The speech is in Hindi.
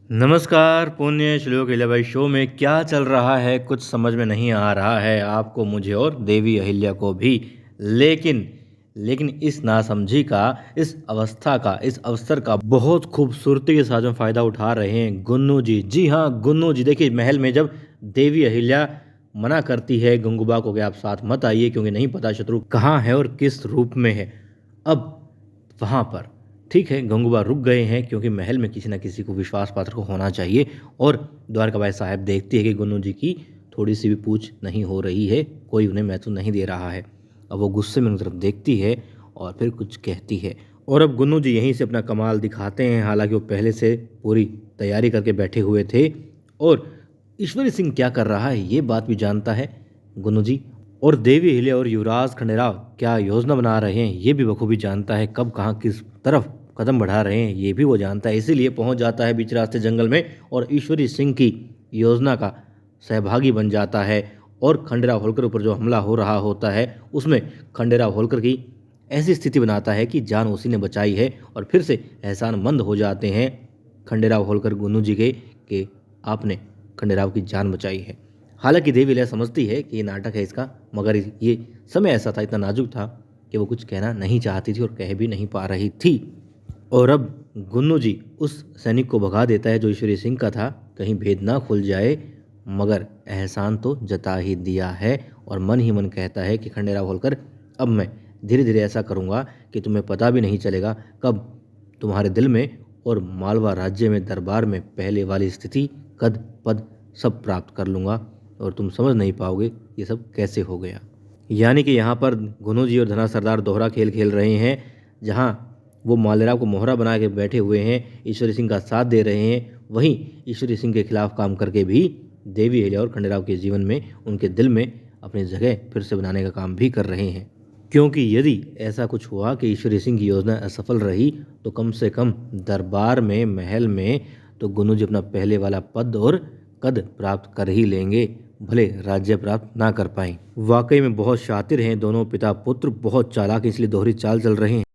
नमस्कार, पुण्य श्लोक अहिल्याबाई शो में क्या चल रहा है कुछ समझ में नहीं आ रहा है आपको, मुझे और देवी अहिल्या को भी। लेकिन लेकिन इस नासमझी का, इस अवस्था का, इस अवसर का बहुत खूबसूरती के साथ जो फ़ायदा उठा रहे हैं गुन्नू जी। जी हाँ, गुन्नू जी। देखिए, महल में जब देवी अहिल्या मना करती है गंगूबा को कि आप साथ मत आइए क्योंकि नहीं पता शत्रु कहाँ है और किस रूप में है। अब वहाँ पर ठीक है, गंगूबा रुक गए हैं क्योंकि महल में किसी न किसी को विश्वास पात्र को होना चाहिए। और द्वारकाबाई साहब देखती है कि गुन्नू जी की थोड़ी सी भी पूछ नहीं हो रही है, कोई उन्हें महत्व नहीं दे रहा है। अब वो गुस्से में उनकी तरफ देखती है और फिर कुछ कहती है। और अब गुन्नू जी यहीं से अपना कमाल दिखाते हैं, हालांकि वो पहले से पूरी तैयारी करके बैठे हुए थे। और ईश्वरी सिंह क्या कर रहा है ये बात भी जानता है गुन्नू जी। और देवी अहिल्या और युवराज खंडेराव क्या योजना बना रहे हैं ये भी बखूबी जानता है, कब कहाँ किस तरफ कदम बढ़ा रहे हैं ये भी वो जानता है। इसीलिए पहुंच जाता है बीच रास्ते जंगल में और ईश्वरी सिंह की योजना का सहभागी बन जाता है। और खंडेराव होलकर ऊपर जो हमला हो रहा होता है उसमें खंडेराव होलकर की ऐसी स्थिति बनाता है कि जान उसी ने बचाई है। और फिर से एहसानमंद हो जाते हैं खंडेराव होलकर गुन्नू जी के कि आपने खंडेराव की जान बचाई है। हालांकि देवी अहिल्या समझती है कि ये नाटक है इसका, मगर ये समय ऐसा था, इतना नाजुक था कि वो कुछ कहना नहीं चाहती थी और कह भी नहीं पा रही थी। और अब गुन्नू जी उस सैनिक को भगा देता है जो ईश्वरी सिंह का था, कहीं भेद ना खुल जाए, मगर एहसान तो जता ही दिया है। और मन ही मन कहता है कि खंडेराव होलकर, अब मैं धीरे धीरे ऐसा करूँगा कि तुम्हें पता भी नहीं चलेगा कब तुम्हारे दिल में और मालवा राज्य में दरबार में पहले वाली स्थिति, कद पद सब प्राप्त कर लूँगा और तुम समझ नहीं पाओगे ये सब कैसे हो गया। यानी कि यहाँ पर गुन्नू जी और धना सरदार दोहरा खेल खेल रहे हैं, जहाँ वो मालेराव को मोहरा बना के बैठे हुए हैं, ईश्वरी सिंह का साथ दे रहे हैं, वहीं ईश्वरी सिंह के खिलाफ काम करके भी देवी अहिल्या और खंडेराव के जीवन में, उनके दिल में अपनी जगह फिर से बनाने का काम भी कर रहे हैं। क्योंकि यदि ऐसा कुछ हुआ कि ईश्वरी सिंह की योजना असफल रही तो कम से कम दरबार में, महल में तो गुन्नू जी अपना पहले वाला पद और कद प्राप्त कर ही लेंगे, भले राज्य प्राप्त ना कर पाएं। वाकई में बहुत शातिर हैं दोनों पिता पुत्र, बहुत चालाक, इसलिए दोहरी चाल चल रहे हैं।